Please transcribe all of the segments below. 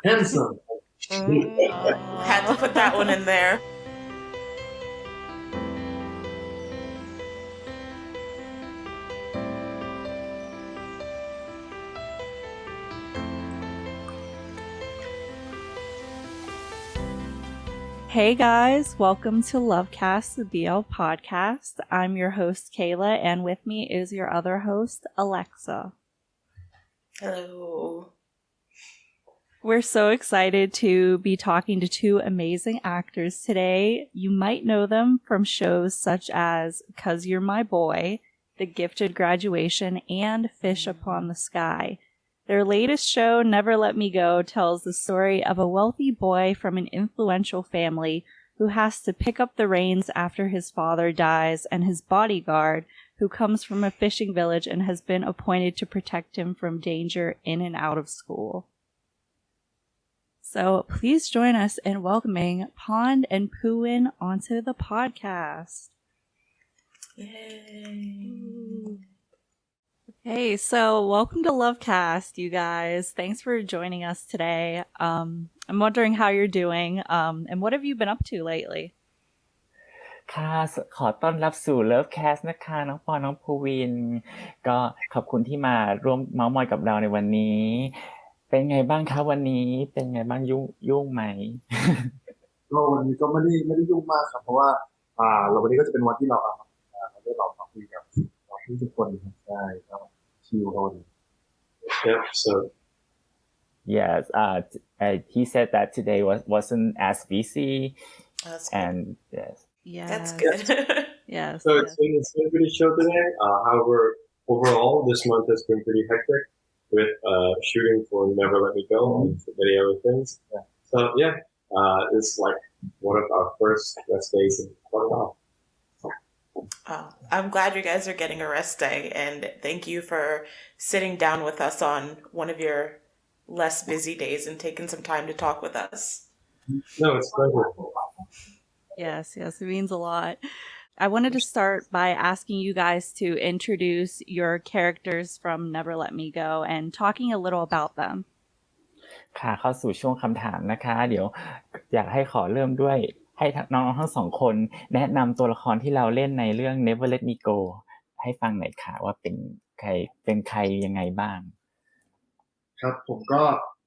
Handsome. Had to put that one in there. Hey guys, welcome to LoveCast, the BL podcast. I'm your host, Kayla, and with me is your other host, Alexa. Hello. We're so excited to be talking to two amazing actors today. You might know them from shows such as 'Cause You're My Boy, The Gifted Graduation, and Fish Upon the Sky. Their latest show, Never Let Me Go, tells the story of a wealthy boy from an influential family who has to pick up the reins after his father dies, and his bodyguard, who comes from a fishing village and has been appointed to protect him from danger in and out of school. So please join us in welcoming Pond and Phuwin onto the podcast. Yay. Hey, so welcome to LoveCast, you guys. Thanks for joining us today. I'm wondering how you're doing, and what have you been up to lately? ค่ะขอต้อนรับสู่ LoveCast นะคะน้องปอนน้องภูวินก็ขอบคุณที่มาร่วมเม้าท์มอยกับเราในวันนี้เป็นไงบ้างคะวันนี้เป็นไงบ้างยุ่งไหม ก็วันนี้ก็ไม่ได้ยุ่งมากครับเพราะว่าเราวันนี้ก็จะเป็นวันที่เราได้เราคุยกับทุกคนใช่ก็ชิลกัน Yep. So Yes, he said that today wasn't as busy, That's and yes. Yeah, That's good. Yes. So it's been a pretty chill today. However, overall, this month has been pretty hectic with shooting for Never Let Me Go and many other things. Yeah. So yeah, it's like one of our first rest days in quite a while. I'm glad you guys are getting a rest day, and thank you for sitting down with us on one of your less busy days and taking some time to talk with us. No, it's pleasure. Yes, it means a lot. I wanted to start by asking you guys to introduce your characters from Never Let Me Go and talking a little about them. ค่ะเข้าสู่ช่วงคำถามนะคะเดี๋ยวอยากให้ขอเริ่มด้วยให้น้องๆทั้งสองคนแนะนำตัวละครที่เราเล่นในเรื่อง Never Let Me Go ให้ฟังหน่อยค่ะว่าเป็นใครยังไงบ้างครับผมก็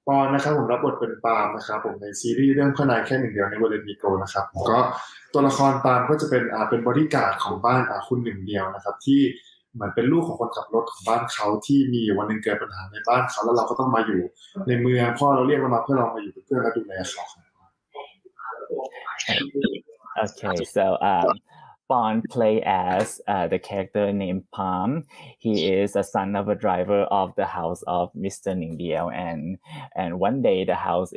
ปอนนะครับผมรับบทเป็นปาล์มนะครับผมในซีรีส์เรื่องเพื่อนนายแค่หนึ่งเดียวในNever Let Me Goนะครับผมก็ตัวละครปาล์มก็จะเป็นบอดี้การ์ดของบ้านคุณหนึ่งเดียวนะครับที่เหมือนเป็นลูกของคนขับรถของบ้านเขาที่มีวันหนึ่งเกิดปัญหาในบ้านเขาแล้วเราก็ต้องมาอยู่ในเมืองพ่อเราเรียกเรามาเพื่อเรามาอยู่เป็นเพื่อนและดูแลเขาครับ Okay, so Bond play as the character named Palm. He is a son of a driver of the house of Mr. Nuengdiao, and one day the house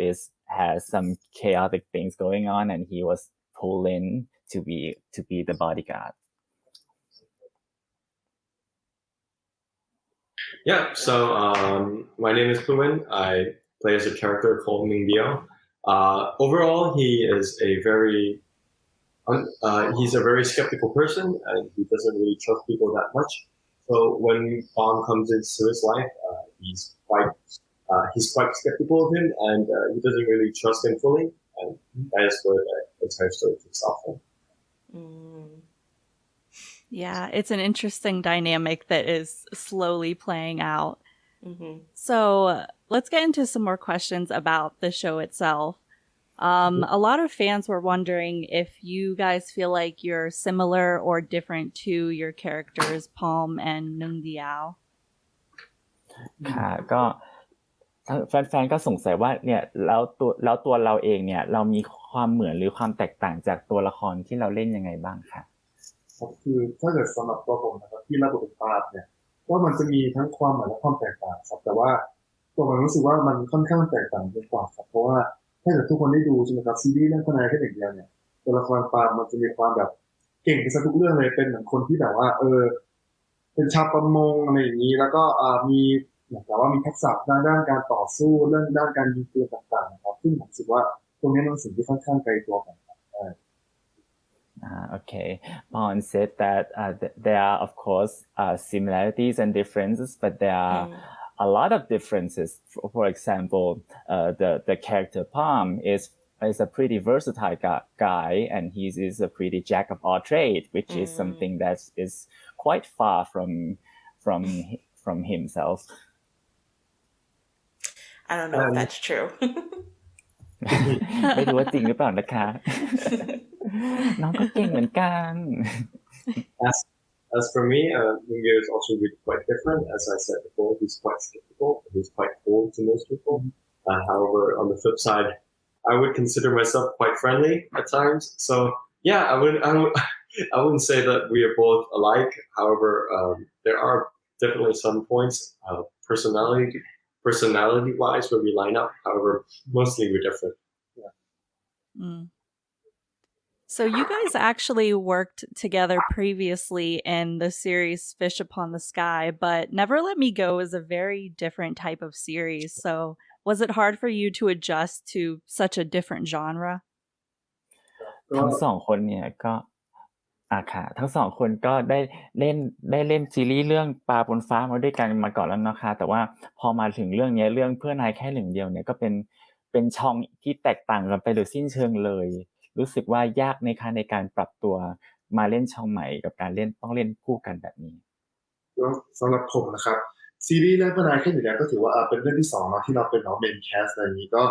has some chaotic things going on, and he was pulled in to be the bodyguard. Yeah, so my name is Phuwin. I play as a character called Nuengdiao. Overall, he's a very skeptical person, and he doesn't really trust people that much. So when Palm comes into his life, he's quite skeptical of him, and he doesn't really trust him fully, and that is where the entire story kicks off from. Yeah, it's an interesting dynamic that is slowly playing out. Mm-hmm. So let's get into some more questions about the show itself. A lot of fans were wondering if you guys feel like you're similar or different to your characters, Palm and Nuengdiao. ค่ะก็แฟนๆก็สงสัยว่าเนี่ยแล้วตัวเราเองเนี่ยเรามีความเหมือนหรือความแตกต่างจากตัวละครที่เราเล่นยังไงบ้างค่ะคือถ้าเกิดสำหรับตัวผมนะครับที่รับบทเป็นปาล์มเนี่ยว่ามันจะมีทั้งความเหมือนและความแตกต่างครับแต่ว่าตัวมันรู้สึกว่ามันค่อนข้างแตกต่างกันกว่าครับเพราะว่าถ้าเกิดทุกคนได้ดูใช่ไหมครับซีรีส์เรื่องคนนายแค่หนึ่งเดียวเนี่ยตัวละครปาล์มมันจะมีความแบบเก่งไปซะทุกเรื่องเลยเป็นเหมือนคนที่แบบว่าเป็นชาวประมงอะไรอย่างนี้แล้วก็มีแต่ว่ามีทักษะด้านการต่อสู้เรื่องด้านการยิงปืนต่างๆนะครับซึ่งผมรู้สึกว่าตรงนี้มันสิ่งที่ค่อนข้างไกลตัวกันOkay. Bond said that there are, of course, similarities and differences, but there are a lot of differences. For example, the character Palm is a pretty versatile guy, and he is a pretty jack of all trades, which is something that is quite far from himself. I don't know if that's true. ไม่รู้ว่าจริงหรือเปล่านะคะ น้องก็เก่งเหมือนกัน As for me, Ningyo is also really quite different. As I said before, he's quite skeptical. He's quite cold to most people. However, on the flip side, I would consider myself quite friendly at times. So yeah, I wouldn't say that we are both alike. However, there are definitely some points, personality-wise, where we line up. However, mostly we're different. Yeah. So you guys actually worked together previously in the series Fish Upon the Sky, but Never Let Me Go is a very different type of series. So was it hard for you to adjust to such a different genre? ทั้งสองคนเนี่ยก็ค่ะทั้งสองคนก็ได้เล่นซีรีส์เรื่องปลาบนฟ้ามาด้วยกันมาก่อนแล้วนะคะแต่ว่าพอมาถึงเรื่องนี้เรื่องเพื่อนนายแค่หนึ่งเดียวเนี่ยก็เป็นช่องที่แตกต่างกันไปโดยสิ้นเชิงเลยรู้สึกว่ายากในการปรับตัวมาเล่นช่องใหม่กับการเล่นต้องเล่นคู่กันแบบนี้สำหรับผมนะครับซีรีส์แรกพนายแค่หนึ่งเดียวก็ถือว่าเป็นเรื่องที่สองเนาะที่เราเป็นเมนแคสอะไรอย่างนี้ก็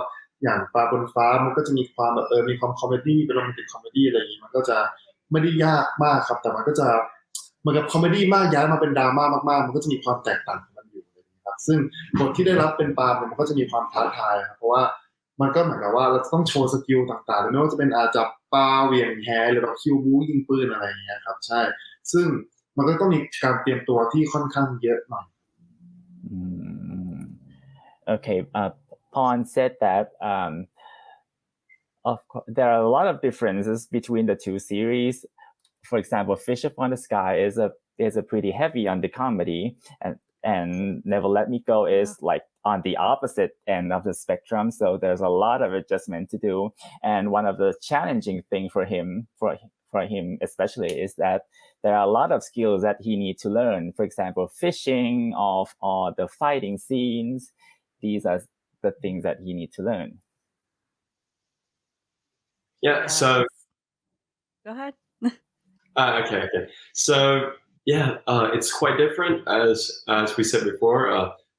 อย่างปลาบนฟ้ามันก็จะมีความแบบมีความคอมเมดี้เป็นโรแมนติกคอมเมดี้อะไรอย่างนี้มันก็จะไม่ได้ยากมากครับแต่มันก็จะเหมือนกับคอมเมดี้มากย้ายมาเป็นดราม่ามากๆมันก็จะมีความแตกต่างของมันอยู่นะครับซึ่งบทที่ได้รับเป็นปลามันก็จะมีความท้าทายครับเพราะว่ามันก็เหมือนกับว่าเราต้องโชว์สกิลต่างๆไม่ว่าจะเป็นจับปลาเหวี่ยงแหหรือแบบคิวบูยิงปืนอะไรอย่างเงี้ยครับใช่ซึ่งมันก็ต้องมีการเตรียมตัวที่ค่อนข้างเยอะหน่อย Okay, Pawn said that of course, there are a lot of differences between the two series. For example, Fish Upon the Sky is a pretty heavy on the comedy, and Never Let Me Go is like on the opposite end of the spectrum. So there's a lot of adjustment to do, and one of the challenging thing for him especially is that there are a lot of skills that he needs to learn. For example, fishing or the fighting scenes. These are the things that he needs to learn. Yeah, so go ahead. Okay. So yeah, it's quite different as we said before.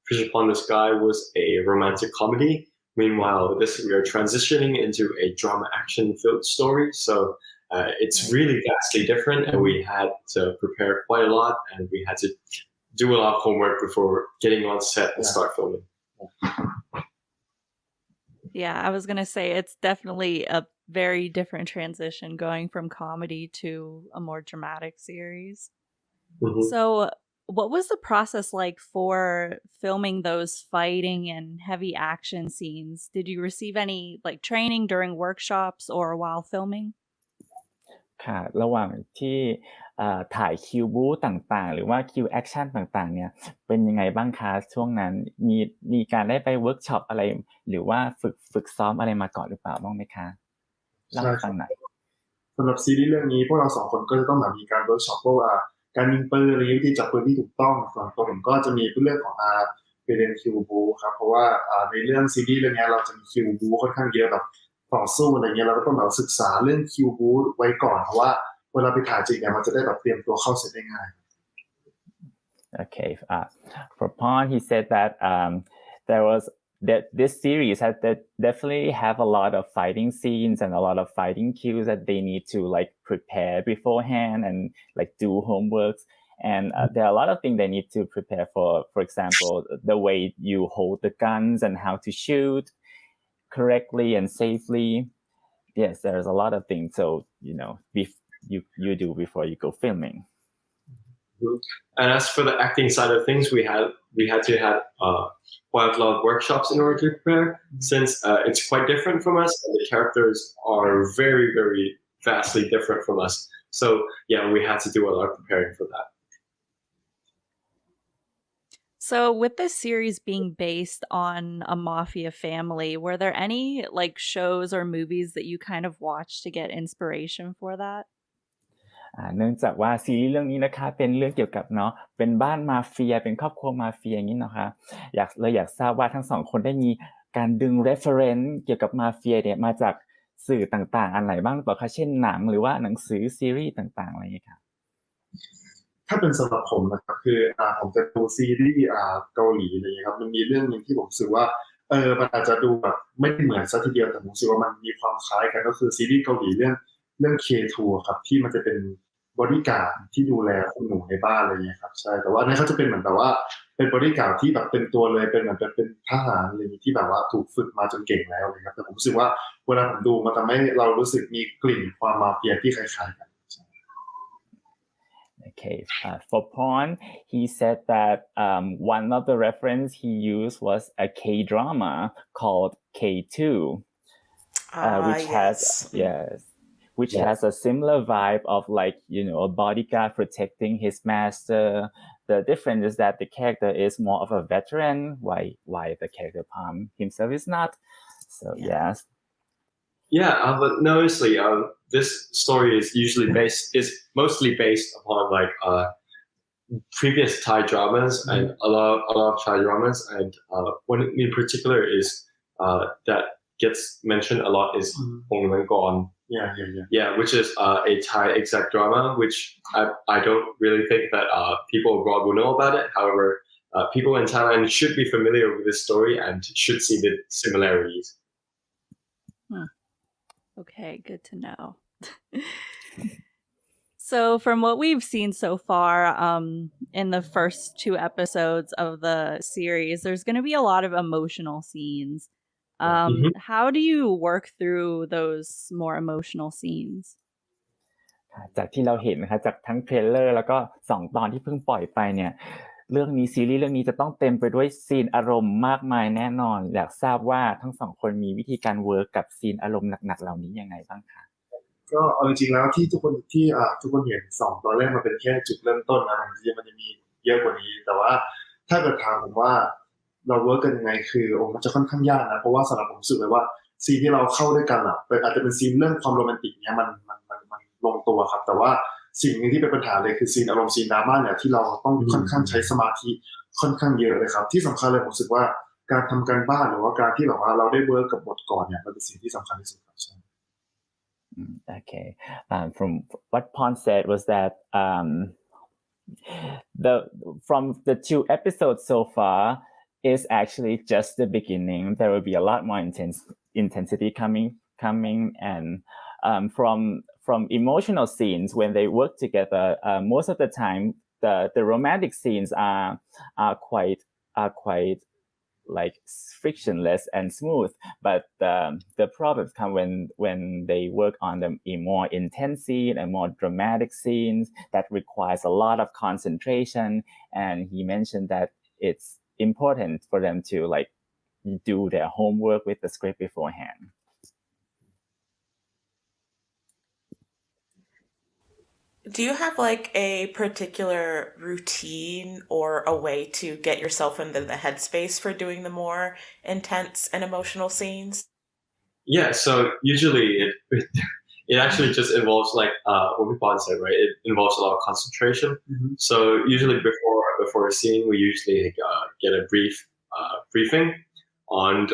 Fish Upon the Sky was a romantic comedy. Meanwhile, this we are transitioning into a drama action filled story. So it's really vastly different, and we had to prepare quite a lot, and we had to do a lot of homework before getting on set and start filming. Yeah, I was going to say it's definitely a very different transition going from comedy to a more dramatic series. Mm-hmm. So what was the process like for filming those fighting and heavy action scenes? Did you receive any like training during workshops or while filming? ค่ะระหว่างที่ถ่ายคิวบู๊ต่างๆหรือว่าคิวแอคชั่นต่างๆเนี่ยเป็นยังไงบ้างคะช่วงนั้นมีการได้ไปเวิร์กช็อปอะไรหรือว่าฝึกซ้อมอะไรมาก่อนหรือเปล่าบ้างไหมคะเล่าให้ฟังหน่อยสำหรับซีรีส์เรื่องนี้พวกเราสองคนก็จะต้องมีการเวิร์กช็อปพวกการยิงปืนหรือวิธีจับปืนที่ถูกต้องส่วนตัวผมก็จะมีเรื่องของไปเรียนคิวบูครับเพราะว่าในเรื่องซีรีส์เรื่องนี้เราจะมีคิวบูค่อนข้างเยอะแบบต่อสู้อะไรเงี้ยเราก็ต้องศึกษาเรื่องคิวบูไว้ก่อนเพราะว่าเวลาไปถ่ายจริงเนี่ยมันจะได้เตรียมตัวเข้าเซตได้ง่าย Okay, for Pon, he said that this series definitely have a lot of fighting scenes and a lot of fighting cues that they need to like prepare beforehand and like do homeworks. And there are a lot of things they need to prepare for example, the way you hold the guns and how to shoot correctly and safely. Yes, there's a lot of things. So, you do before you go filming. And as for the acting side of things, we had to have quite a lot of workshops in order to prepare, since it's quite different from us, and the characters are very, very vastly different from us. So yeah, we had to do a lot of preparing for that. So with this series being based on a mafia family, were there any like shows or movies that you kind of watched to get inspiration for that? เนื่องจากว่าซีรีส์เรื่องนี้นะคะเป็นเรื่องเกี่ยวกับเนาะเป็นบ้านมาเฟียเป็นครอบครัวมาเฟียอย่างนี้นะคะอยากทราบว่าทั้งสองคนได้มีการดึง reference เกี่ยวกับมาเฟียเนี่ยมาจากสื่อต่างๆอันไหนบ้างหรือเปล่าคะเช่นหนังหรือว่าหนังสือซีรีส์ต่างๆอะไรอย่างเงี้ยค่ะถ้าเป็นสำหรับผมนะครับคือผมจะดูซีรีส์เกาหลีอะไรเงี้ยครับมันมีเรื่องนึงที่ผมรู้สึกว่ามันอาจจะดูแบบไม่เหมือนซะทีเดียวแต่ผมรู้สึกว่ามันมีความคล้ายกันก็คือซีรีส์เกาหลีเรื่อง K2 ครับที่มันจะเป็นบอดี้การ์ดที่ดูแลคุณหนูในบ้านอะไรเงี้ยครับใช่แต่ว่าเนี่ยเขาจะเป็นเหมือนแบบว่าเป็นบอดี้การ์ดที่แบบเป็นตัวเลยเป็นเหมือนเป็นทหารอะไรที่แบบว่าถูกฝึกมาจนเก่งแล้วเลยครับแต่ผมรู้สึกว่าเวลาผมดูมันทำให้เรารู้สึกมีกลิ่นความมาเฟียที่คล้ายๆกันOkay, for Pawn, he said that one of the reference he used was a K-drama called K2, which has a similar vibe of like, a bodyguard protecting his master. The difference is that the character is more of a veteran, while the character Palm himself is not. So yes. Yeah, but honestly, this story is mostly based upon like previous Thai dramas and a lot of Thai dramas, and one in particular is that gets mentioned a lot is Palm Nuengdiao. Yeah, which is a Thai exact drama, which I don't really think that people abroad will know about it. However, people in Thailand should be familiar with this story and should see the similarities. Okay, good to know. So from what we've seen so far in the first 2 episodes of the series, there's going to be a lot of emotional scenes. How do you work through those more emotional scenes? จากที่เราเห็นนะคะจากทั้งเทรลเลอร์แล้วก็2ตอนที่เพิ่งปล่อยไปเนี่ยซีรีส์เรื่องนี้จะต้องเต็มไปด้วยซีนอารมณ์มากมายแน่นอนอยากทราบว่าทั้ง2คนมีวิธีการเวิร์กกับซีนอารมณ์หนักๆเหล่านี้ยังไงบ้างคะก็เอาจริงๆแล้วที่ทุกคนเห็น2ตอนแรกมันเป็นแค่จุดเริ่มต้นนะมันจะมีเยอะกว่านี้แต่ว่าถ้าเกิดถามผมว่าเราเวิร์กกันยังไงคือมันจะค่อนข้างยากนะเพราะว่าสำหรับผมรู้สึกเลยว่าซีนที่เราเข้าด้วยกันอาจจะเป็นซีนเรื่องความโรแมนติกเนี่ยมันลงตัวครับแต่ว่าสิ่งนึงที่เป็นปัญหาเลยคือซีนอารมณ์ซีนดราม่าเนี่ยที่เราต้องค่อนข้างใช้สมาธิค่อนข้างเยอะเลยครับที่สำคัญเลยผมรู้สึกว่าการทำการบ้านหรือว่าการที่แบบว่าเราได้เวิร์กกับบทก่อนเนี่ยมันเป็นสิ่งที่สำคัญที่สุดครับ Okay. From what Pon said was that from the 2 episodes so far is actually just the beginning. There will be a lot more intensity coming, and from emotional scenes when they work together. Most of the time, the romantic scenes are quite like frictionless and smooth, but the problems come when they work on the more intense scene and more dramatic scenes that requires a lot of concentration. And he mentioned that it's important for them to like do their homework with the script beforehand. Do you have like a particular routine or a way to get yourself into the headspace for doing the more intense and emotional scenes? Yeah, so usually it actually just involves like what Vipon said, right? It involves a lot of concentration. So usually before a scene, we usually get a briefing on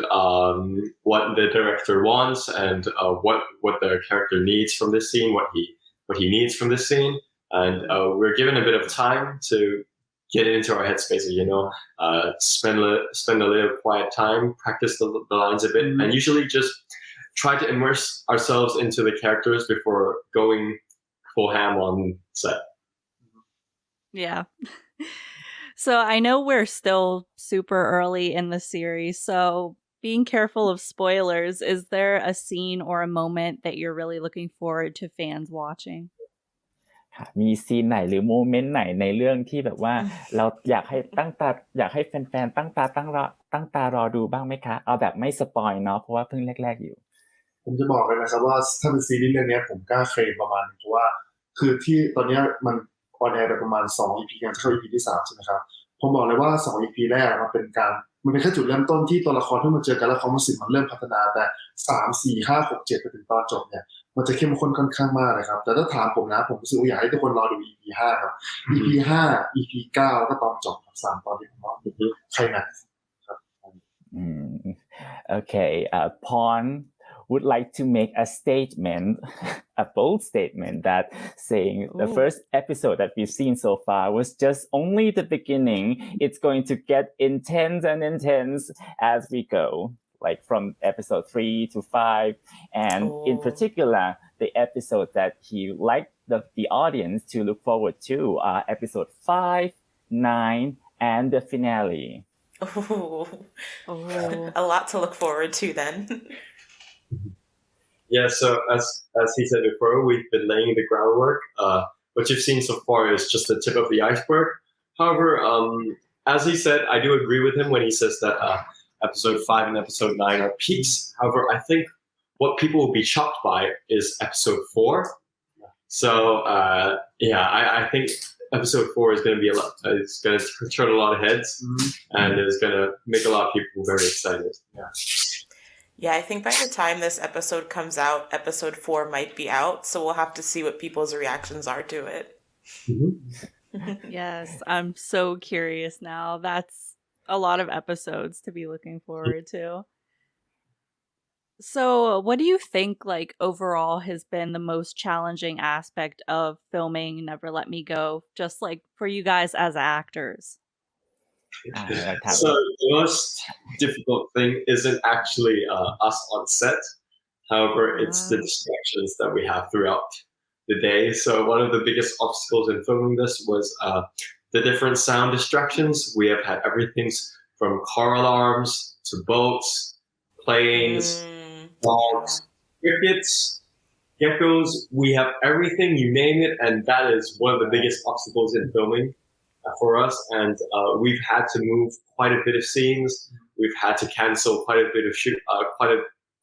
what the director wants and what the character needs from this scene, what he needs from this scene, and we're given a bit of time to get into our headspaces, spend a little quiet time, practice the lines a bit, and usually just try to immerse ourselves into the characters before going full ham on set. Yeah. So I know we're still super early in the series, so being careful of spoilers, is there a scene or a moment that you're really looking forward to fans watching? มีซีนไหนหรือโมเมนต์ไหนในเรื่องที่แบบว่าเราอยากให้แฟนๆตั้งตารอดูบ้างไหมคะเอาแบบไม่สปอยเนาะเพราะว่าเพิ่งแรกๆอยู่ผมจะบอกเลยนะครับว่าถ้าเป็นซีรีส์เรื่องนี้ผมกล้าเคลมประมาณเพราะว่าคือที่ตอนนี้มันออนแอร์ไปประมาณ2 EP ยังจะเข้า EP ที่3ใช่ไหมครับ ผมบอกเลยว่า2 EP แรกมันเป็นแค่จุดเริ่มต้นที่ตัวละครที่มาเจอกันแล้วความรู้สึกมันเริ่มพัฒนาแต่3 4 5 6 7ไปถึงตอนจบเนี่ยมันจะเข้มข้นค่อนข้างมากเลยครับแต่ถ้าถามผมนะผมรู้สึกว่าอยากให้ทุกคนรอดู EP 5ครับ EP 5 EP 9แล้วก็ตอนจบครับ3 ตอนที่ผมบอกใครนะ Okay, Pawn would like to make a statement, a bold statement that saying the first episode that we've seen so far was just only the beginning. It's going to get intense and intense as we go, like from episode 3 to 5. And in particular, the episode that he liked the audience to look forward to are episode 5, 9, and the finale. Oh, a lot to look forward to then. Yeah, so as he said before, we've been laying the groundwork. What you've seen so far is just the tip of the iceberg. However, as he said, I do agree with him when he says that episode 5 and episode 9 are peaks. However, I think what people will be shocked by is episode 4. So I think episode 4 is going to be it's going to turn a lot of heads, and it's going to make a lot of people very excited. Yeah, I think by the time this episode comes out, episode 4 might be out, so we'll have to see what people's reactions are to it. Yes, I'm so curious now. That's a lot of episodes to be looking forward to. So, what do you think, like, overall has been the most challenging aspect of filming Never Let Me Go, just like for you guys as actors? So the most difficult thing isn't actually us on set. However, it's the distractions that we have throughout the day. So one of the biggest obstacles in filming this was the different sound distractions. We have had everything from car alarms to boats, planes, dogs, crickets, geckos. We have everything, you name it, and that is one of the biggest obstacles in filming for us. And we've had to move quite a bit of scenes. We've had to cancel quite a bit of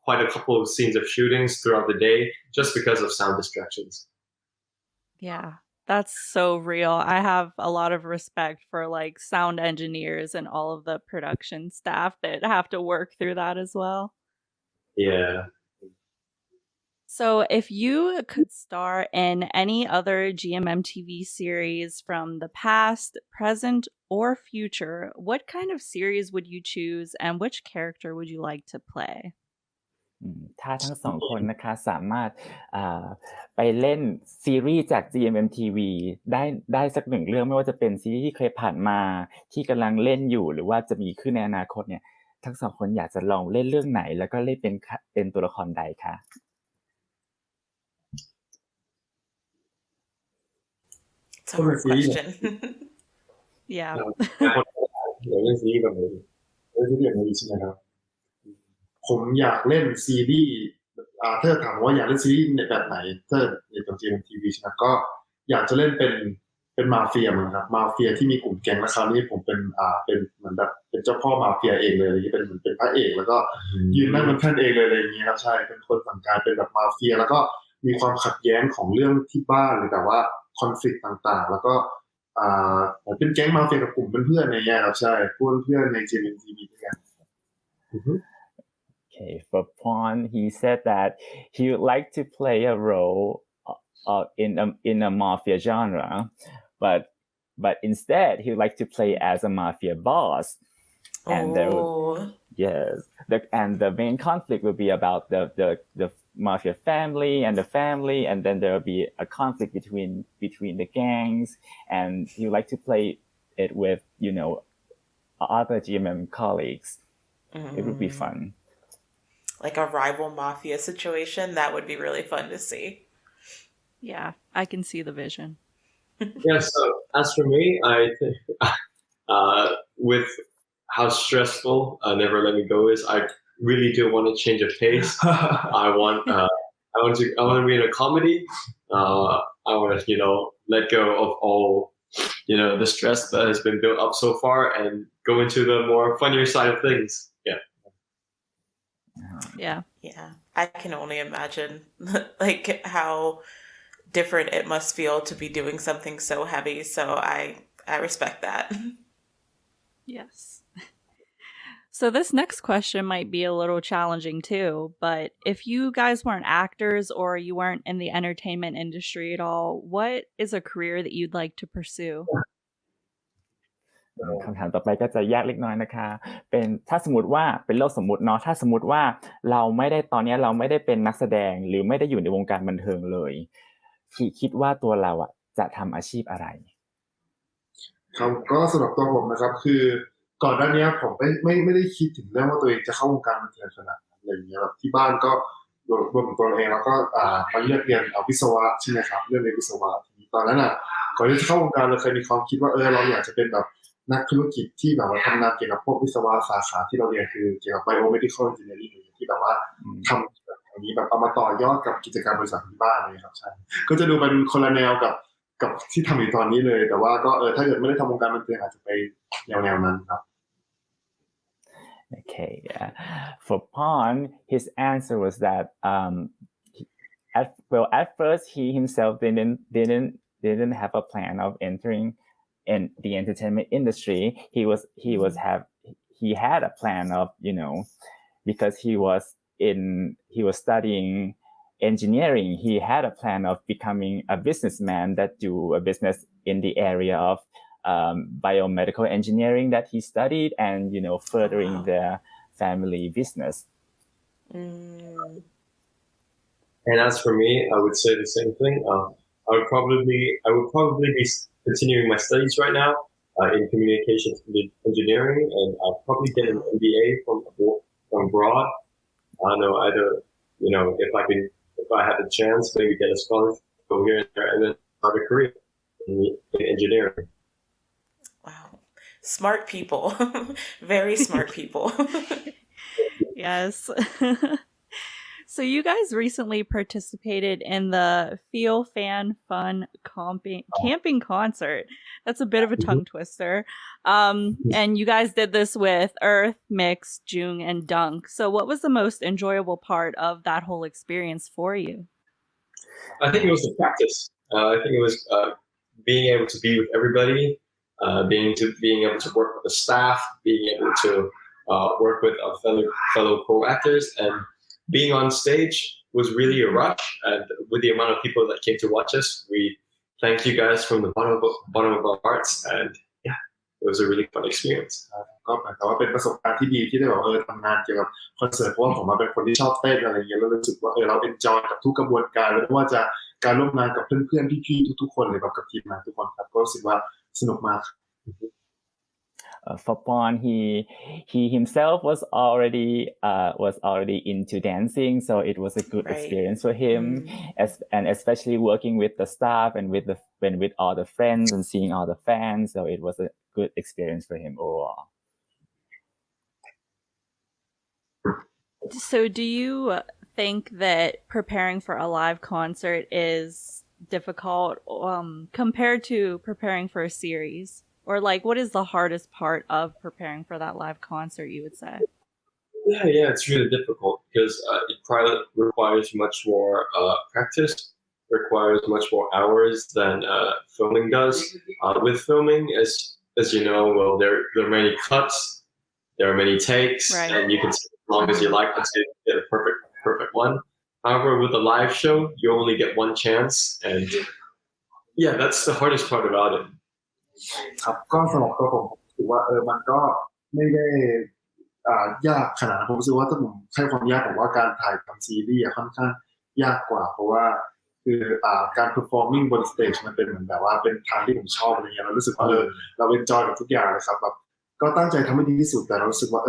quite a couple of scenes of shootings throughout the day just because of sound distractions. Yeah, that's so real. I have a lot of respect for like sound engineers and all of the production staff that have to work through that as well. Yeah. So, if you could star in any other GMM TV series from the past, present, or future, what kind of series would you choose and which character would you like to play? ถ้าทั้งสองคนนะคะสามารถไปเล่นซีรีส์จาก GMM TV ได้สักหนึ่งเรื่องไม่ว่าจะเป็นซีรีส์ที่เคยผ่านมาที่กำลังเล่นอยู่หรือว่าจะมีขึ้นในอนาคตเนี่ยทั้งสองคนอยากจะลองเล่นเรื่องไหนแล้วก็เล่นเป็นตัวละครใดคะ It's a hard question. Yeah. เดี๋ยวเล่นซีรีส์แบบไหนเล่นซีรีส์แบบไหนใช่ไหมครับผมอยากเล่นซีรีส์ถ้าถามว่าอยากเล่นซีรีส์แบบไหนถ้าในตัว GMM TV ใช่ไหมก็อยากจะเล่นเป็นมาเฟียเหมือนครับมาเฟียที่มีกลุ่มแก๊งและคราวนี้ผมเป็นเหมือนแบบเป็นเจ้าพ่อมาเฟียเองเลยที่เป็นเหมือนเป็นพระเอกแล้วก็ยืนนั่งบนแท่นเองเลยอะไรอย่างเงี้ยครับใช่เป็นคนสั่งการเป็นแบบมาเฟียแล้วก็มีความขัดแย้งของเรื่องที่บ้านหรือแบบว่าคอนฟลิกต์ต่างๆแล้วก็เป็นแก๊งมาเฟียกับกลุ่มเพื่อนๆในเงี้ยครับใช่เพื่อนใน GMM TV ด้วยกัน Okay, for Pawn, he said that he would like to play a role in a mafia genre, but instead he would like to play as a mafia boss. And the main conflict will be about the mafia family, and then there will be a conflict between the gangs, and he would like to play it with other GMM colleagues. It would be fun. Like a rival mafia situation, that would be really fun to see. Yeah, I can see the vision. Yeah, so as for me, I think with how stressful Never Let Me Go is, I really do want to change of pace. I want to be in a comedy. I want to let go of all the stress that has been built up so far and go into the more funnier side of things. Yeah. I can only imagine like how different it must feel to be doing something so heavy. So I respect that. Yes. So this next question might be a little challenging too, but if you guys weren't actors or you weren't in the entertainment industry at all, what is a career that you'd like to pursue? คำถามต่อไปก็จะยากเล็กน้อยนะคะเป็นถ้าสมมติว่าเป็นโลกสมมติเนาะถ้าสมมติว่าเราไม่ได้ตอนนี้เราไม่ได้เป็นนักแสดงหรือไม่ได้อยู่ในวงการบันเทิงเลยคิดว่าตัวเราอ่ะจะทำอาชีพอะไรครับก็สำหรับตัวผมนะครับคือก่อนหน้านี้ผมไม่ได้คิดถึงเรื่องว่าตัวเองจะเข้าวงการบันเทิงขนาดนั้นอะไรอย่างเงี้ยแบบที่บ้านก็รวมถึงตัวเองแล้วก็มาเลือกเรียนวิศวะใช่ไหมครับเลือกเรียนวิศวะทีนี้ตอนนั้นอ่ะก่อนที่จะเข้าวงการเราเคยมีความคิดว่าเราอยากจะเป็นแบบนักธุรกิจที่แบบว่าทำงานเกี่ยวกับพวกวิศวะสาขาที่เราเรียนคือเกี่ยวกับ biomedical engineering ที่แบบว่าทำแบบอย่างนี้แบบเอามาต่อยอดกับกิจการบริษัทที่บ้านเลยครับใช่ก็จะดูเป็นคนละแนวกับที่ทำอยู่ตอนนี้เลยแต่ว่าก็ถ้าเกิดไม่ได้ทำวงการบันเทิงอาจจะไปแนวนั้นครับ Okay, yeah. For Pon, his answer was that at first he himself didn't have a plan of entering in the entertainment industry. He had a plan of, because he was studying engineering, he had a plan of becoming a businessman that do a business in the area of biomedical engineering that he studied and furthering the family business. And as for me, I would say the same thing. I would probably be continuing my studies right now in communications engineering, and I'll probably get an MBA from abroad. I don't know, either if I had the chance, maybe get a scholarship, go here and there, and then start a career in engineering. Wow. Smart people. Very smart people. Yes. So you guys recently participated in the Feel Fan Fun camping concert. That's a bit of a tongue twister. And you guys did this with Earth, Mix, Jung, and Dunk. So what was the most enjoyable part of that whole experience for you? I think it was the practice. I think it was being able to be with everybody, being able to work with the staff, being able to work with our fellow co-actors, and being on stage was really a rush. And with the amount of people that came to watch us, we thank you guys from the bottom of our hearts. And yeah, it was a really fun experience. ก็หมายความว่าเป็นประสบการณ์ที่ดีที่ได้แบบทำงานเกี่ยวกับคอนเสิร์ตเพราะว่าผมเป็นคนที่ชอบเต้นอะไรอย่างเงี้ยแล้วรู้สึกว่าเราเอนจอยกับทุกกระบวนการไม่ว่าจะการร่วมงานกับเพื่อนๆพี่ๆทุกๆคนเลยแบบกับทีมงานทุกคนครับก็รู้สึกว่าสนุกมาก For Pon, he himself was already into dancing, so it was a good experience for him, and especially working with the staff and with all the friends and seeing all the fans. So it was a good experience for him overall. So do you think that preparing for a live concert is difficult compared to preparing for a series? Or what is the hardest part of preparing for that live concert, you would say? Yeah, it's really difficult because it probably requires much more practice, requires much more hours than filming does. With filming, as you know, well, there are many cuts, there are many takes, and you can take as long as you like until you get a perfect one. However, with a live show, you only get one chance, and yeah, that's the hardest part about it. ครับก็สำหรับตัวผมถือว่ามันก็ไม่ได้ยากขนาดนั้นผมรู้สึกว่าถ้าผมให้ความยากผมว่าการถ่ายทำซีรีส์ค่อนข้างยากกว่าเพราะว่าคือการ performing บน stage มันเป็นเหมือนแบบว่าเป็นทางที่ผมชอบอะไรเงี้ยเรารู้สึกว่าเรา enjoy กับทุกอย่างเลยครับแบบก็ตั้งใจทำให้ดีที่สุดแต่เรารู้สึกว่า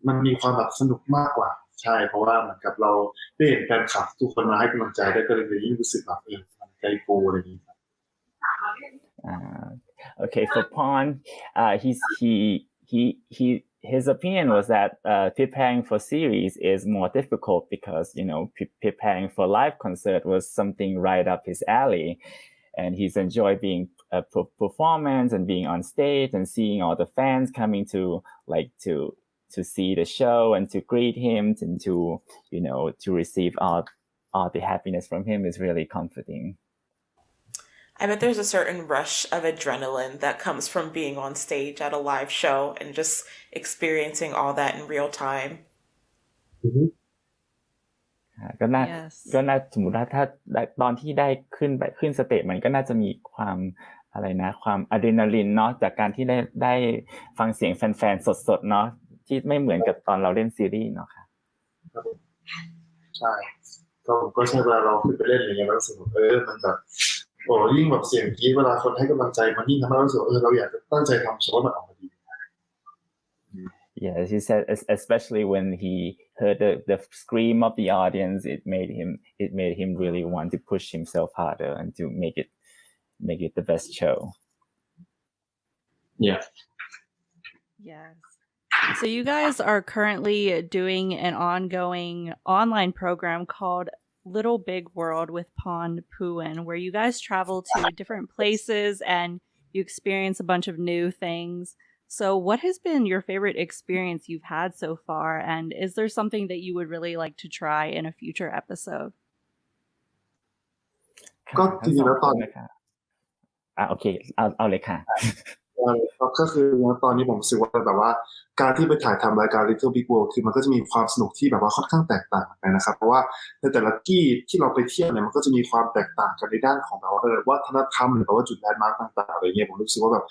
มันมีความแบบสนุกมากกว่าใช่เพราะว่าเหมือนกับเราได้เห็นแฟนคลับทุกคนมาให้กำลังใจได้ก็เลยยิ่งรู้สึกแบบมันใจฟูอะไรอย่างเงี้ยOkay, for Pon, his opinion was that preparing for series is more difficult because preparing for live concert was something right up his alley, and he's enjoyed being a performance and being on stage and seeing all the fans coming to see the show and to greet him and to receive all the happiness from him is really comforting. I bet there's a certain rush of adrenaline that comes from being on stage at a live show and just experiencing all that in real time. Mhm. ก็น่า Yes. ก็น่าสมมติว่าถ้าตอนที่ได้ขึ้นสเตจมันก็น่าจะมีความอะไรนะความอะดรีนาลินเนาะจากการที่ได้ฟังเสียงแฟนๆสดๆเนาะที่ไม่เหมือนกับตอนเราเล่นซีรีส์เนาะค่ะ ใช่ก็ใช่เวลาเราขึ้นไปเล่นอย่างเงี้ยมันรู้สึกว่ามันแบบโอ้ยิ่งแบบเสียงกรี๊ดเวลาคนให้กำลังใจมันยิ่งทำให้เรารู้สึกว่าเราอยากจะตั้งใจทำโชว์มันออกมาดี Yeah, as he said, especially when he heard the scream of the audience, it made him really want to push himself harder and to make it the best show. Yeah. Yes. So you guys are currently doing an ongoing online program called Little Big World with PondPhuwin, where you guys travel to different places and you experience a bunch of new things. So what has been your favorite experience you've had so far? And is there something that you would really like to try in a future episode? ก็จริงๆแล้วตอน โอเคเอาเลยค่ะ ก็คือตอนนี้ผมรู้สึกว่าแบบว่าการที่ไปถ่ายทำรายการ Little Big World คือมันก็จะมีความสนุกที่แบบว่าค่อนข้างแตกต่างกันนะครับเพราะว่าในแต่ละที่เราไปเที่ยวเนี่ยมันก็จะมีความแตกต่างกันในด้านของแบบว่าวัฒนธรรมหรือว่าจุดแลนด์มาร์คต่างๆอะไรเงี้ยผมรู้สึกว่าแบบ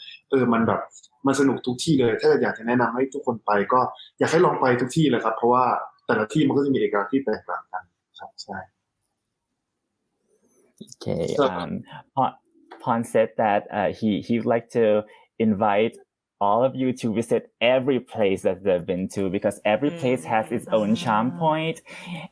มันสนุกทุกที่เลยถ้าอยากจะแนะนำให้ทุกคนไปก็อยากให้ลองไปทุกที่เลยครับเพราะว่าแต่ละที่มันก็จะมีเอกลักษณ์ที่แตกต่างกันครับใช่ Okay. Pon said that he'd like to invite all of you to visit every place that they've been to because every place has its own charm point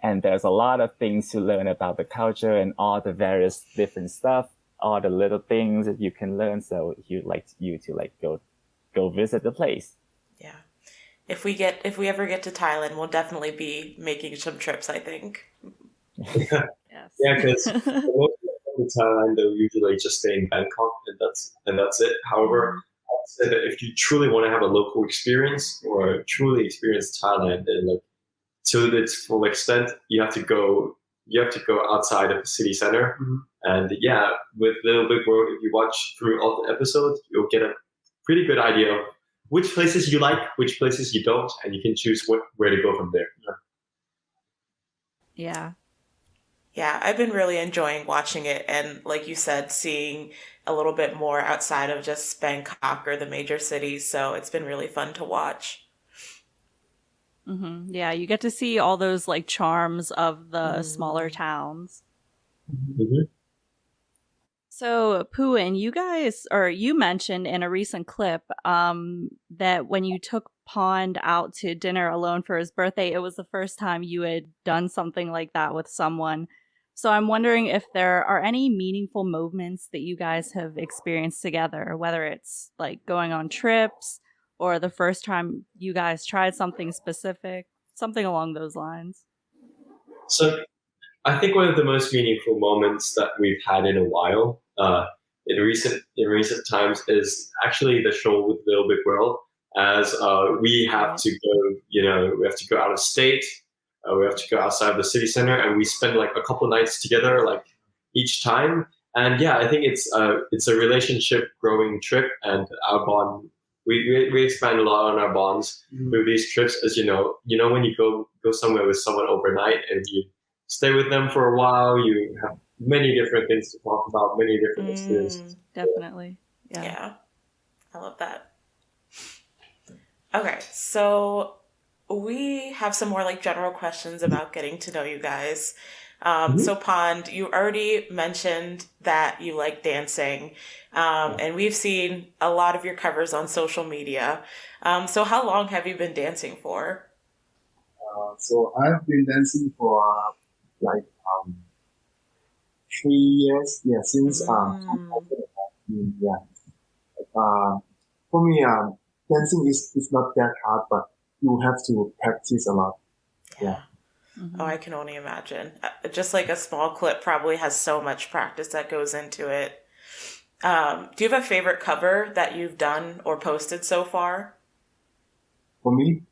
and there's a lot of things to learn about the culture and all the various different stuff, all the little things that you can learn. So he'd like you to go visit the place. Yeah. If we ever get to Thailand, we'll definitely be making some trips, I think. Yes. Yeah, because most people in Thailand they'll usually just stay in Bangkok and that's it. However, I'd say that if you truly want to have a local experience or truly experience Thailand and like to its full extent, you have to go outside of the city center. Mhm. And yeah, with Little Big World, if you watch through all the episodes, you'll get a pretty good idea of which places you like, which places you don't, and you can choose where to go from there. Yeah. Yeah, I've been really enjoying watching it and, like you said, seeing a little bit more outside of just Bangkok or the major cities. So it's been really fun to watch. Mm-hmm. Yeah, you get to see all those like charms of the smaller towns. Mm-hmm. So, Phuwin, you mentioned in a recent clip that when you took Pond out to dinner alone for his birthday, it was the first time you had done something like that with someone. So I'm wondering if there are any meaningful moments that you guys have experienced together, whether it's like going on trips or the first time you guys tried something specific, something along those lines. So I think one of the most meaningful moments that we've had in a while, in recent times, is actually the show with Little Big World. As we have to go out of state, we have to go outside the city center, and we spend like a couple nights together, like each time. And yeah, I think it's a relationship growing trip, and our bond. We expand a lot on our bonds through these trips, as you know when you go somewhere with someone overnight and you stay with them for a while, you have many different things to talk about, many different experiences. Definitely. Yeah. I love that. Okay, so we have some more like general questions about getting to know you guys. So Pond, you already mentioned that you like dancing, and we've seen a lot of your covers on social media. So how long have you been dancing for? So I've been dancing for like 3 years. Yeah, since 2019. Yeah. For me, dancing is not that hard, but you have to practice a lot. Yeah. Mm-hmm. Oh, I can only imagine. Just like a small clip probably has so much practice that goes into it. Do you have a favorite cover that you've done or posted so far? For me,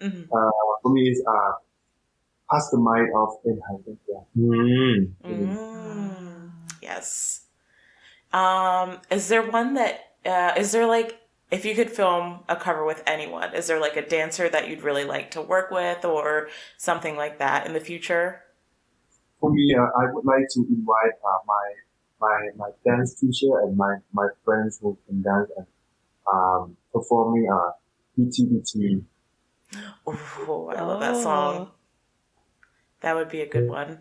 it's Pass the Mic of Enhancement. Yeah. Yes. Is there one that, is there like, if you could film a cover with anyone, is there like a dancer that you'd really like to work with or something like that in the future? For me, I would like to invite my dance teacher and my friends who can dance and performing BTBT. Oh, I love that song. That would be a good one.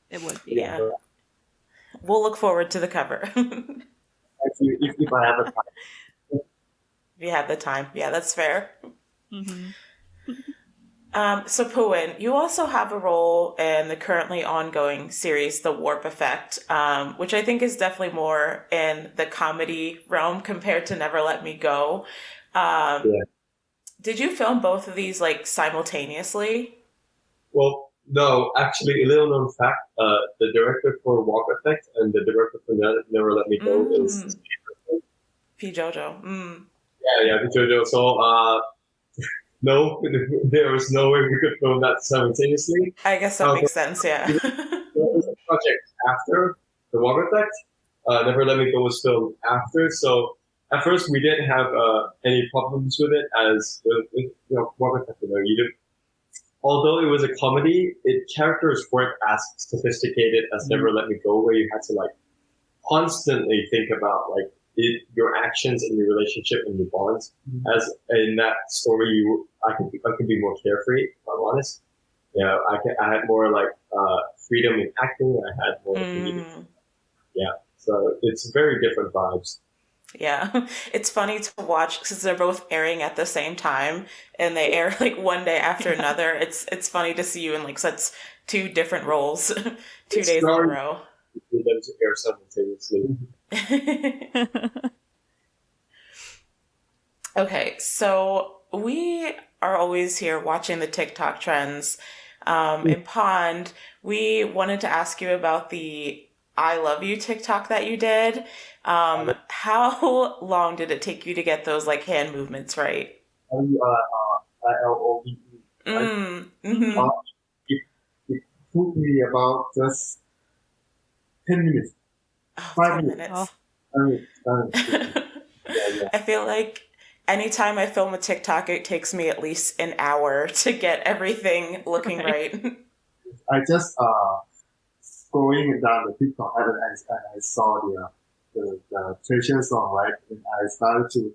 It would be. Yeah. We'll look forward to the cover. Actually, if I have a time. If you have the time. Yeah, that's fair. Mm-hmm. So Phuwin, you also have a role in the currently ongoing series, The Warp Effect, which I think is definitely more in the comedy realm compared to Never Let Me Go. Did you film both of these like simultaneously? Well, no, actually, a little known fact: the director for Walk Effect and the director for Never Let Me Go is P. Jojo. Mm. yeah, Jojo. So no, there was no way we could film that simultaneously. I guess that makes sense. Yeah. There was a project after the Walk Effect. Never Let Me Go was filmed after, so at first we didn't have any problems with it as Walk Effect. Although it was a comedy, characters weren't as sophisticated as Never Let Me Go, where you had to like constantly think about like your actions and your relationship and your bonds. As in that story, I could be more carefree. If I'm honest, I had more like freedom in acting. I had more, So it's very different vibes. Yeah, it's funny to watch because they're both airing at the same time and they air like one day after another. It's funny to see you in like such two different roles, 2 days in a row. For them to air simultaneously. Okay, so we are always here watching the TikTok trends. In Pond, we wanted to ask you about the I Love You TikTok that you did. How long did it take you to get those like hand movements right? ILOVE. Mm-hmm. It took me about just 10 minutes. 5 minutes. I feel like anytime I film a TikTok, it takes me at least an hour to get everything looking right. I just scrolling down the TikTok and I saw the treasure song, right? And I started to,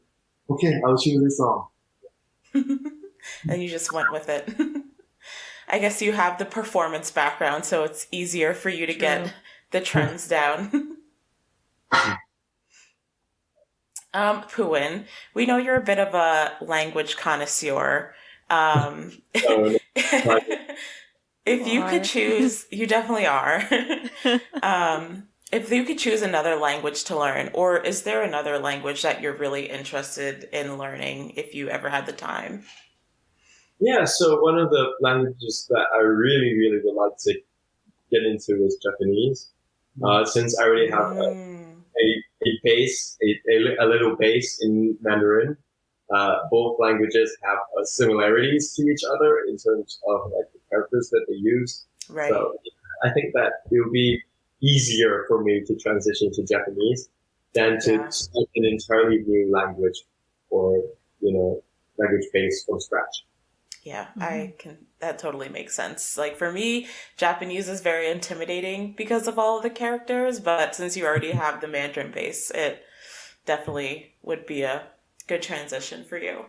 okay, I'll choose this song. And you just went with it. I guess you have the performance background, so it's easier for you to get the trends down. Phuwin, we know you're a bit of a language connoisseur. If you could choose, you definitely are. If you could choose another language to learn, or is there another language that you're really interested in learning if you ever had the time? Yeah, so one of the languages that I really, really would like to get into is Japanese. Since I already have a base, a little base in Mandarin. Both languages have similarities to each other in terms of like the characters that they use. Right. So I think that it would be easier for me to transition to Japanese than to start an entirely new language or language base from scratch. Yeah, that totally makes sense. Like for me, Japanese is very intimidating because of all of the characters, but since you already have the Mandarin base, it definitely would be a good transition for you.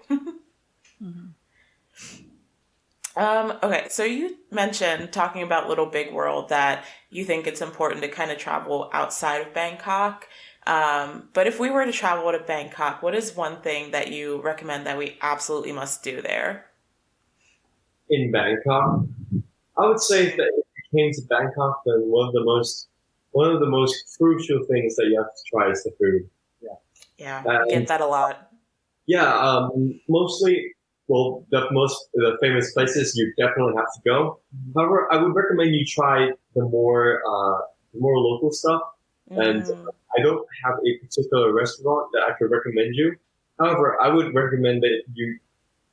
Okay, so you mentioned talking about Little Big World that you think it's important to kind of travel outside of Bangkok. But if we were to travel to Bangkok, what is one thing that you recommend that we absolutely must do there? In Bangkok, I would say that if you came to Bangkok, then one of the most crucial things that you have to try is the food. Yeah, I get that a lot. Yeah, mostly. Well, the famous places you definitely have to go. However, I would recommend you try the more local stuff. And I don't have a particular restaurant that I could recommend you. However, I would recommend that you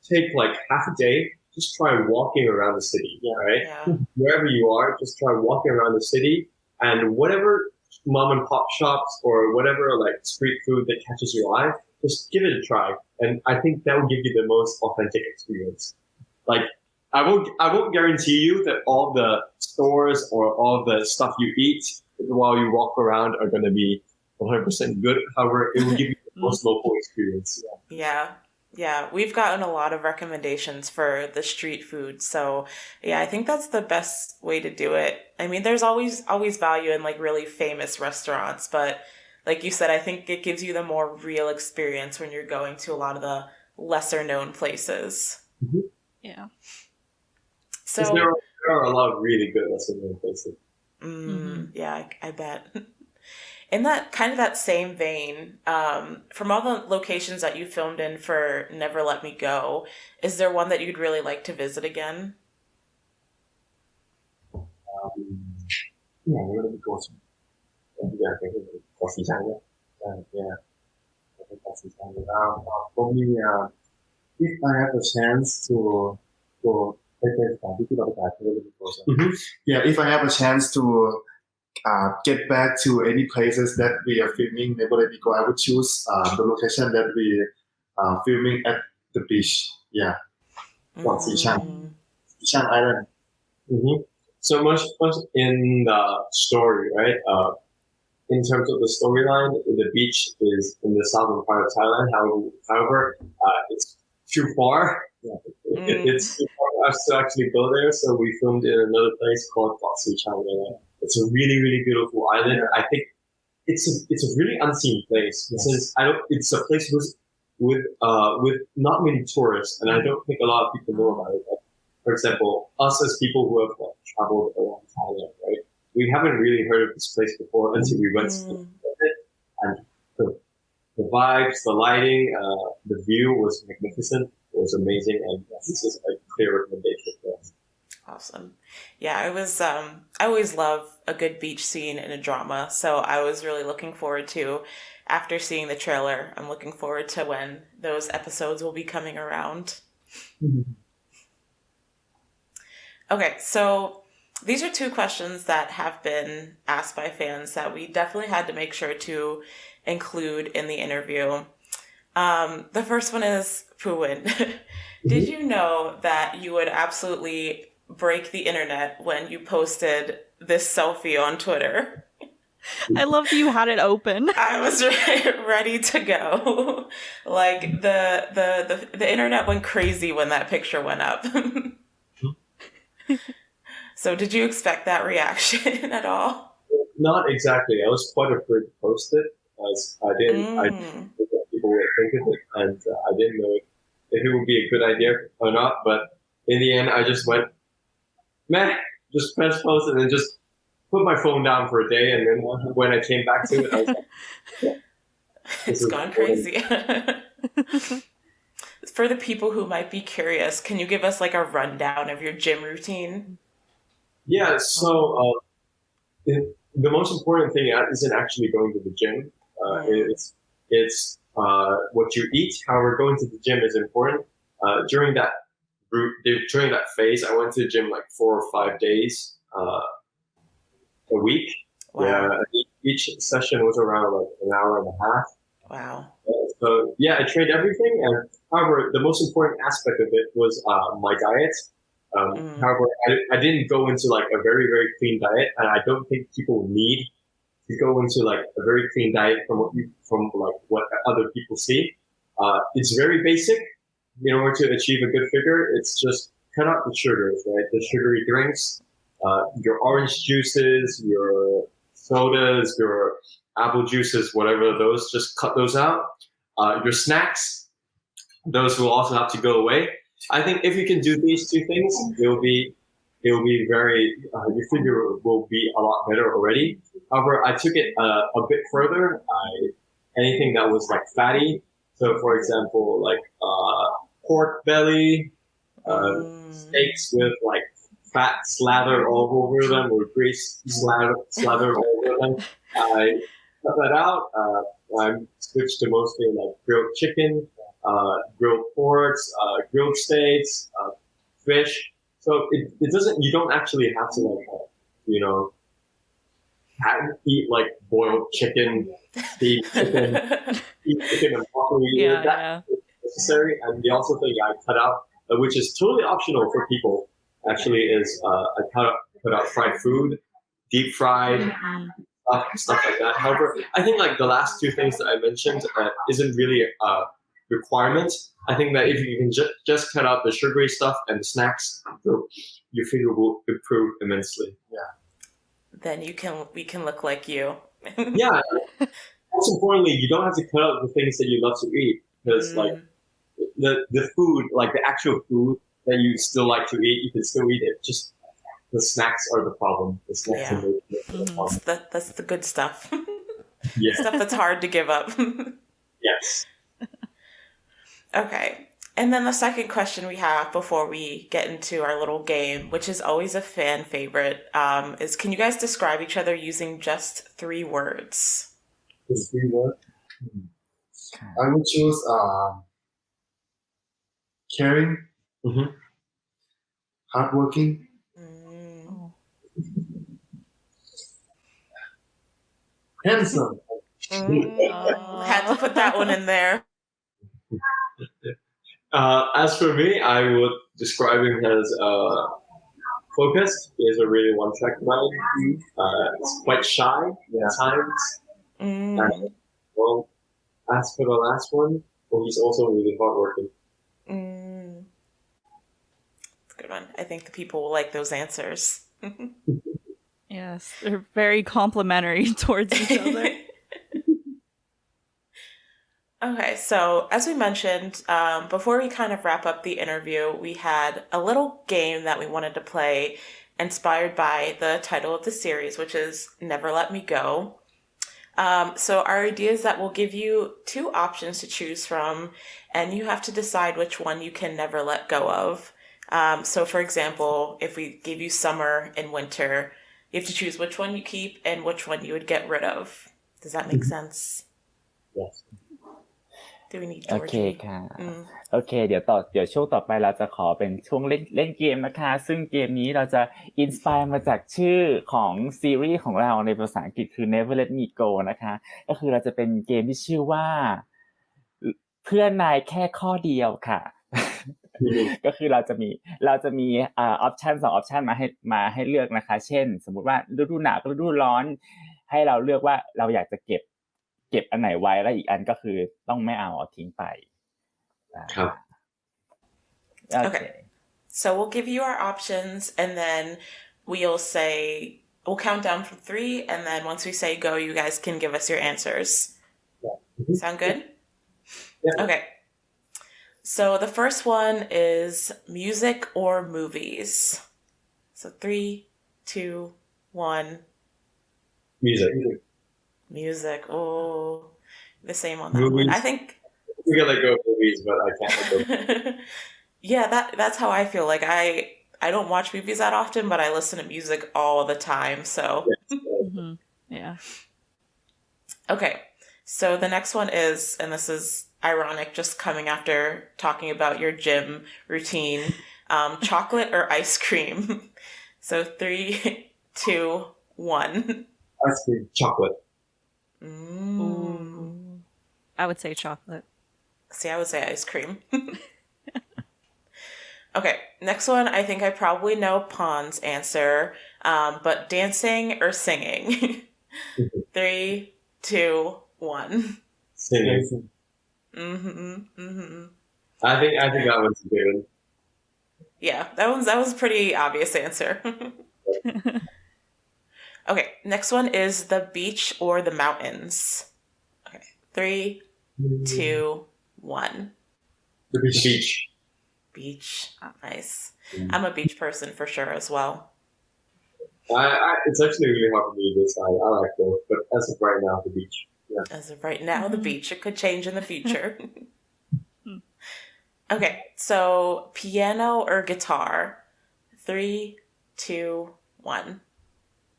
take like half a day, just try walking around the city. Right? Yeah. Wherever you are, just try walking around the city, and whatever mom and pop shops or whatever like street food that catches your eye, just give it a try. And I think that will give you the most authentic experience. Like I won't guarantee you that all the stores or all the stuff you eat while you walk around are going to be 100% good. However, it will give you the most local experience. Yeah, we've gotten a lot of recommendations for the street food. So yeah, I think that's the best way to do it. I mean, there's always value in like really famous restaurants, but like you said, I think it gives you the more real experience when you're going to a lot of the lesser known places. Mm-hmm. Yeah. So there are a lot of really good lesser known places. Yeah, I bet. In that same vein, from all the locations that you filmed in for Never Let Me Go, is there one that you'd really like to visit again? Yeah, Never Let Me Go. Yeah, I think it's Coffee Channel. Yeah, I think Coffee Channel. For me, if I have a chance to go, yeah, if I have a chance to get back to any places that we are filming Never Let Me Go, I would choose the location that we are filming at the beach. Yeah, Xishang Island. Mm-hmm. So much in the story, right? In terms of the storyline, the beach is in the southern part of Thailand. However, it's too far. Yeah, it's too far for us to actually go there. So we filmed in another place called Thailand. It's a really, really beautiful island. I think it's a really unseen place. Since it's a place with not many tourists, and I don't think a lot of people know about it. Like, for example, us as people who have traveled around Thailand, right? We haven't really heard of this place before until we went to it, and the vibes, the lighting, the view was magnificent. It was amazing, and this is a clear recommendation for us. Awesome. Yeah, I always love a good beach scene in a drama, so I was really looking forward to, after seeing the trailer, I'm looking forward to when those episodes will be coming around. Mm-hmm. Okay, so these are two questions that have been asked by fans that we definitely had to make sure to include in the interview. The first one is, Phuwin, did you know that you would absolutely break the internet when you posted this selfie on Twitter? I love that you had it open. I was ready to go. Like the internet went crazy when that picture went up. So did you expect that reaction at all? Not exactly. I was quite afraid to post it, as I didn't know what people would think of it, and I didn't know if it would be a good idea or not. But in the end, I just went, man, just press post and then just put my phone down for a day. And then when I came back to it, I was like, yeah, it's gone crazy. For the people who might be curious, can you give us like a rundown of your gym routine? Yeah, so the most important thing isn't actually going to the gym. It's what you eat. However, going to the gym is important. During that phase, I went to the gym like 4 or 5 days a week. Wow. Yeah, each session was around like an hour and a half. Wow. So yeah, I trained everything, and however, the most important aspect of it was my diet. However, I didn't go into like a very, very clean diet, and I don't think people need to go into like a very clean diet from what other people see. It's very basic. In order to achieve a good figure, it's just cut out the sugars, right? The sugary drinks, your orange juices, your sodas, your apple juices, whatever those, just cut those out. Your snacks, those will also have to go away. I think if you can do these two things, it will be very, your figure will be a lot better already. However, I took it a bit further. Anything that was like fatty. So for example, like pork belly, steaks with like fat slathered all over them or grease slathered all over them. I cut that out. I switched to mostly like grilled chicken, grilled porks, grilled steaks, fish. So it doesn't. You don't actually have to like eat like boiled chicken, steamed chicken, eat chicken and broccoli. That is necessary. And the also thing I cut out, which is totally optional for people, actually, is I cut out fried food, deep fried. Stuff like that. However, I think like the last two things that I mentioned isn't really a requirement. I think that if you can just cut out the sugary stuff and the snacks, your figure will improve immensely. Then we can look like you. Yeah. Most importantly, you don't have to cut out the things that you love to eat because like the food, like the actual food that you still like to eat, you can still eat it. Just the snacks are the problem. The snacks are the problem. That's the good stuff. Yeah. Stuff that's hard to give up. Yes. Okay. And then the second question we have before we get into our little game, which is always a fan favorite, is can you guys describe each other using just 3 words? Just 3 words? I would choose caring, hardworking, handsome. Had to put that one in there. As for me, I would describe him as focused. He is a really one-track mind. It's quite shy at times. Well, as for the last one, well, he's also really hardworking. That's a good one. I think the people will like those answers. Yes, they're very complimentary towards each other. Okay, so as we mentioned, before we kind of wrap up the interview, we had a little game that we wanted to play inspired by the title of the series, which is Never Let Me Go. So our idea is that we'll give you 2 options to choose from, and you have to decide which one you can never let go of. So for example, if we give you summer and winter, you have to choose which one you keep and which one you would get rid of. Does that make sense? Yes. Do we need โอ Georgie? เคค่ะโอเคเดี๋ยวช่วงต่อไปเราจะขอเป็นช่วงเล่นเกมนะคะซึ่งเกมนี้เราจะอินสไปร์มาจากชื่อของซีรีส์ของเราในภาษาอังกฤษคือ Never Let Me Go นะคะก็คือเราจะเป็นเกมที่ชื่อว่าเพื่อนนายแค่ข้อเดียวค่ะ ก็คือเราจะมีออปชั่น2ออปชั่นมาให้เลือกนะคะเช่นสมมุติว่าฤดูหนาวกับฤดูร้อนให้เราเลือกว่าเราอยากจะเก็บอันไหนไว้แล้วอีกอันก็คือต้องไม่เอาทิ้งไปครับ Okay. So we'll give you our options and then we'll count down from 3 and then once we say go, you guys can give us your answers. Sound good? Yeah. Okay. So the first one is music or movies. So 3, 2, 1. Music. Oh, the same on that Movies. one. I think We gotta go movies, but I can't let go. yeah, that's how I feel. Like I don't watch movies that often, but I listen to music all the time. So Yeah. okay. So the next one is, and this is ironic, just coming after talking about your gym routine, chocolate or ice cream. So 3, 2, 1. Ice cream, chocolate. I would say chocolate. See, I would say ice cream. Okay, next one. I think I probably know Pon's answer, but dancing or singing? 3, 2, 1. Singing. I think that was good. Yeah, that was a pretty obvious answer. Okay, next one is the beach or the mountains. Okay, 3, 2, 1. The beach. Beach. Nice. I'm a beach person for sure as well. It's actually really hard for me to decide. I like both, but as of right now, the beach. Yeah. As of right now, the beach. It could change in the future. Okay, so piano or guitar? 3, 2, 1.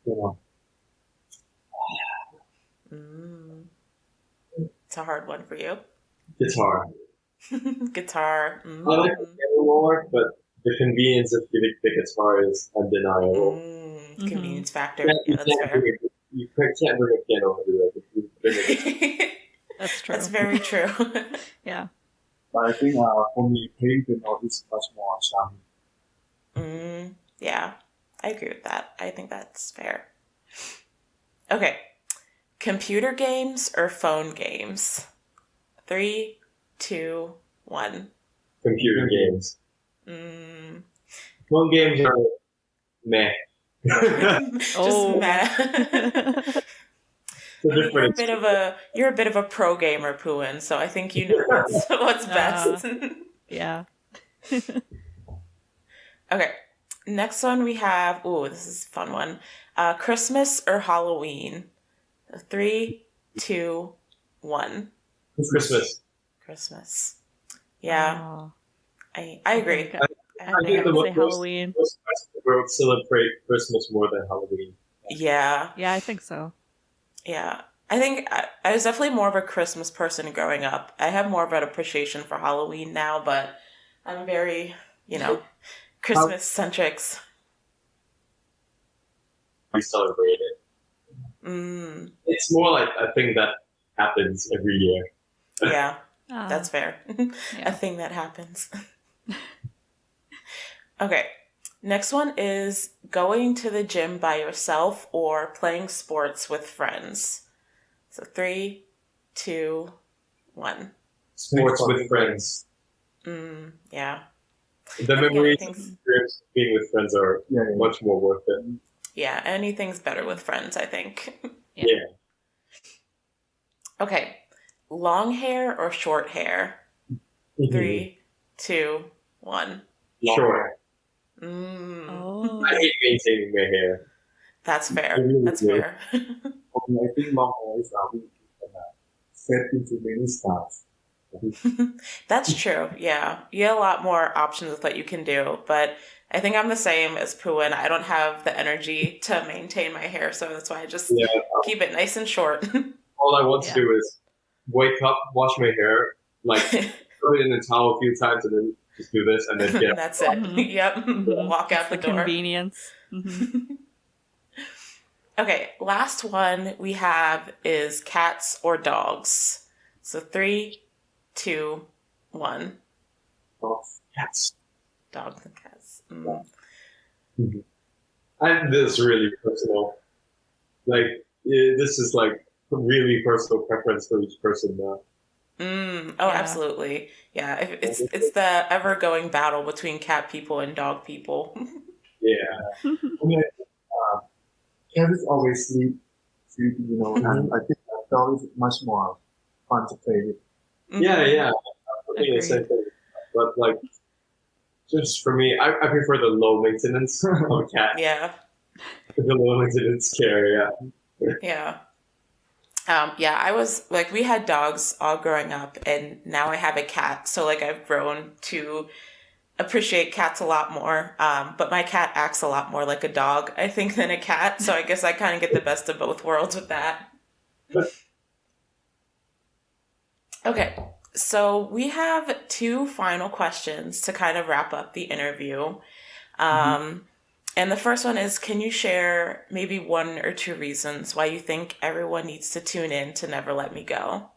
Yeah. It's a hard one for you. Guitar. Guitar. I like the piano more, but the convenience of the guitar is undeniable. Convenience factor. You Yeah, that's fair. you can't bring a piano everywhere. If you bring it, That's true. That's very true. Yeah. But I think for me, playing piano is much more charming. Yeah, I agree with that. I think that's fair. Okay. Computer games or phone games? 3, 2, 1. computer games. Mm. Phone games are meh. Just meh. I mean, you're a bit of a pro gamer, Phuwin, so I think you know what's best. Yeah. Okay. Next one we have, this is a fun one. Christmas or Halloween? 3, 2, 1. Christmas. Christmas. Yeah. I agree. I think I would say Halloween. Most people celebrate Christmas more than Halloween. Yeah. Yeah, I think so. Yeah. I think I was definitely more of a Christmas person growing up. I have more of an appreciation for Halloween now, but I'm very, Christmas centrics. We celebrate it. It's more like a thing that happens every year. Yeah, that's fair. Yeah. A thing that happens. Okay. Next one is going to the gym by yourself or playing sports with friends. So 3, 2, 1. Sports with friends. Yeah. The memories and experience being with friends are much more worth it. Yeah, anything's better with friends, I think. Yeah. Okay. Long hair or short hair? 3, 2, 1. Short. Oh. I hate maintaining my hair. That's fair. Really That's good. fair. Okay, I think long hair is set into many styles. That's true. Yeah. You have a lot more options with what you can do, but I think I'm the same as Phuwin. I don't have the energy to maintain my hair, so that's why I just keep it nice and short. All I want to do is wake up, wash my hair, like put it in a towel a few times, and then just do this, and then get That's it. Yep. Walk out the door. Convenience. Okay, last one we have is cats or dogs. So 3, 2, 1. Cats. Dogs and cats. And this is really personal. Like, this is like a really personal preference for each person now. Absolutely. Yeah, it's the ever-going battle between cat people and dog people. Yeah. I mean, cat is always sleepy, and I think that dog is much more fun to play with. Yeah. I'm thinking the same thing. But like, just for me, I prefer the low maintenance of a cat. Yeah. The low maintenance care, Yeah. I was like, we had dogs all growing up, and now I have a cat. So like, I've grown to appreciate cats a lot more. But my cat acts a lot more like a dog, I think, than a cat. So I guess I kind of get the best of both worlds with that. Okay. So we have 2 final questions to kind of wrap up the interview. And the first one is, can you share maybe 1 or 2 reasons why you think everyone needs to tune in to Never Let Me Go?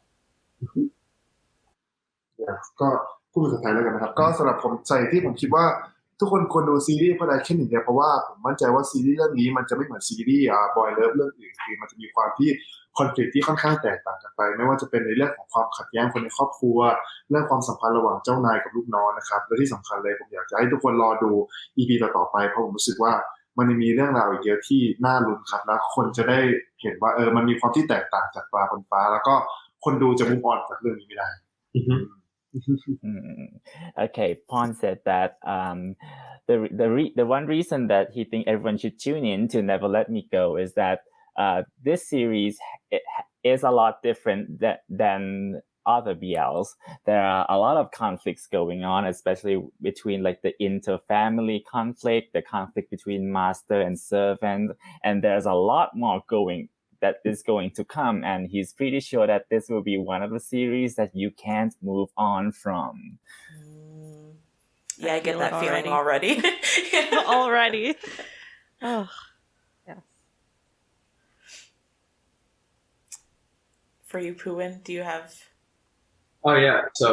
ก็พูดภาษาไทยแล้วกันนะครับก็สำหรับผมใจที่ผมคิดว่าทุกคนควรดูซีรีส์อะไรแค่หนึ่งเดียวเพราะว่าผมมั่นใจว่าซีรีส์เรื่องนี้มันจะไม่เหมือนซีรีส์บอยเลิฟเรื่องอื่นคือมันจะมีความที่คอนฟลิกต์ที่ค่อนข้างแตกต่างกันไปไม่ว่าจะเป็นในเรื่องของความขัดแย้งคนในครอบครัวเรื่องความสัมพันธ์ระหว่างเจ้านายกับลูกน้องนะครับและที่สำคัญเลยผมอยากจะให้ทุกคนรอดู EP ต่อๆไปเพราะผมรู้สึกว่ามันมีเรื่องราวอีกเยอะที่น่าลุ้นครับแล้วคนจะได้เห็นว่ามันมีความที่แตกต่างจากปลาบนฟ้าแล้วก็คนดูจะมุ่งออนจากเรื่องนี้ไม่ได้ Okay, Pon said that the one reason that he think everyone should tune in to Never Let Me Go is that this series is a lot different than other BLs. There are a lot of conflicts going on, especially between like the inter-family conflict, the conflict between master and servant, and there's a lot more that is going to come, and he's pretty sure that this will be one of the series that you can't move on from. I get that feeling already. Already. Oh, yes. for you, Phuwin? Do you have? Oh yeah. So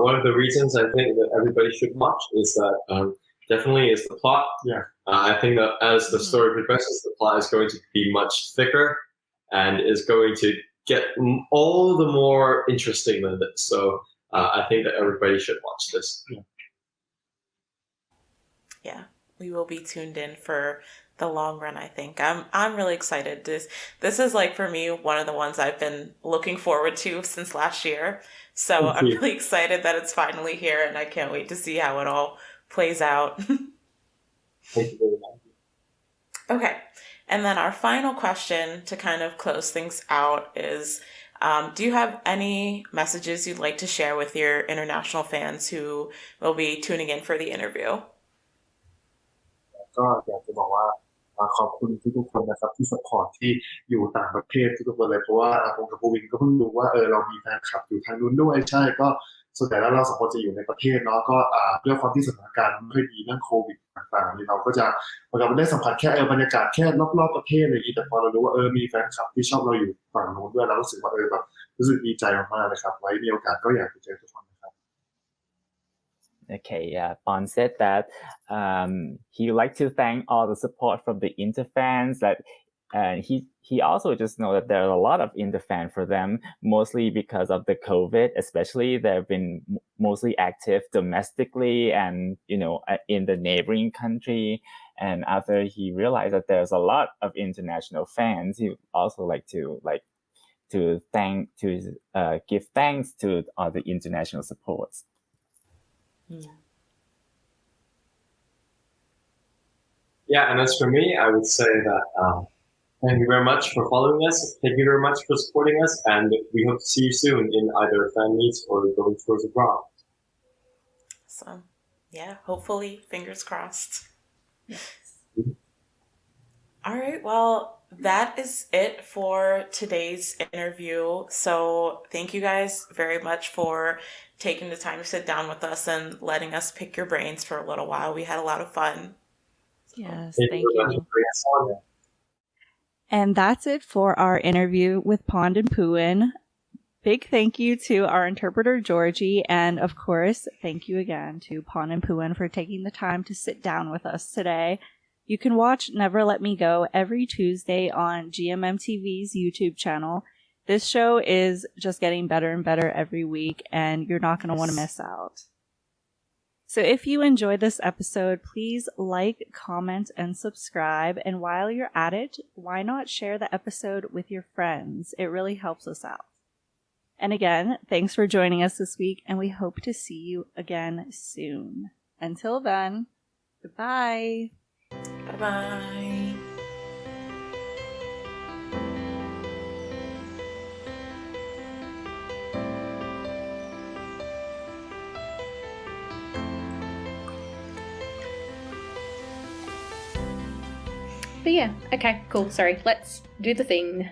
one of the reasons I think that everybody should watch is that definitely is the plot. Yeah. I think that as the story progresses, the plot is going to be much thicker and is going to get all the more interesting than this. So I think that everybody should watch this. Yeah, we will be tuned in for the long run. I think I'm really excited. This is like for me one of the ones I've been looking forward to since last year. So I'm really excited that it's finally here, and I can't wait to see how it all plays out. Thank you very much. Okay, and then our final question to kind of close things out is, do you have any messages you'd like to share with your international fans who will be tuning in for the interview? ก็อยากจะบอกว่าขอบคุณทุกๆคนนะครับที่สปอร์ตที่อยู่ต่างประเทศทุกๆคนเลยเพราะว่าผมกับภูวินก็เพิ่งรู้ว่าเรามีแฟนคลับอยู่ทางนู้นด้วยใช่ก็ส่วนใหญ่แล้วเราสองคนจะอยู่ในประเทศเนาะก็ด้วยความที่สถานการณ์ไม่ค่อยดีเรื่องโควิดต่างๆนี่เราก็จะเราได้สัมผัสแค่บรรยากาศแค่รอบๆประเทศอะไรอย่างนี้แต่พอเรารู้ว่ามีแฟนคลับที่ชอบเราอยู่ฝั่งนู้นด้วยเรารู้สึกว่าแบบรู้สึกดีใจมากๆเลยครับไว้มีโอกาสก็อยากไปเจอทุกคนนะครับ Okay, yeah. Bond said that he would like to thank all the support from the Inter fans. That he also just know that there are a lot of Inter fans for them, mostly because of the COVID. Especially they've been mostly active domestically and in the neighboring country. And after he realized that there's a lot of international fans, he also like to give thanks to all the international supports. Yeah, and as for me, I would say that thank you very much for following us. Thank you very much for supporting us, and we hope to see you soon in either fan meets or going tours abroad. So, yeah, hopefully, fingers crossed. Yes. All right, well, that is it for today's interview. So thank you guys very much for taking the time to sit down with us and letting us pick your brains for a little while. We had a lot of fun. Yes, thank you. And that's it for our interview with Pond and Phuwin. Big thank you to our interpreter, Georgie. And of course, thank you again to Pond and Phuwin for taking the time to sit down with us today. You can watch Never Let Me Go every Tuesday on GMM TV's YouTube channel. This show is just getting better and better every week, and you're not going to want to miss out. So if you enjoyed this episode, please like, comment, and subscribe. And while you're at it, why not share the episode with your friends? It really helps us out. And again, thanks for joining us this week, and we hope to see you again soon. Until then, goodbye. Bye-bye. But yeah, okay, cool. Sorry, let's do the thing.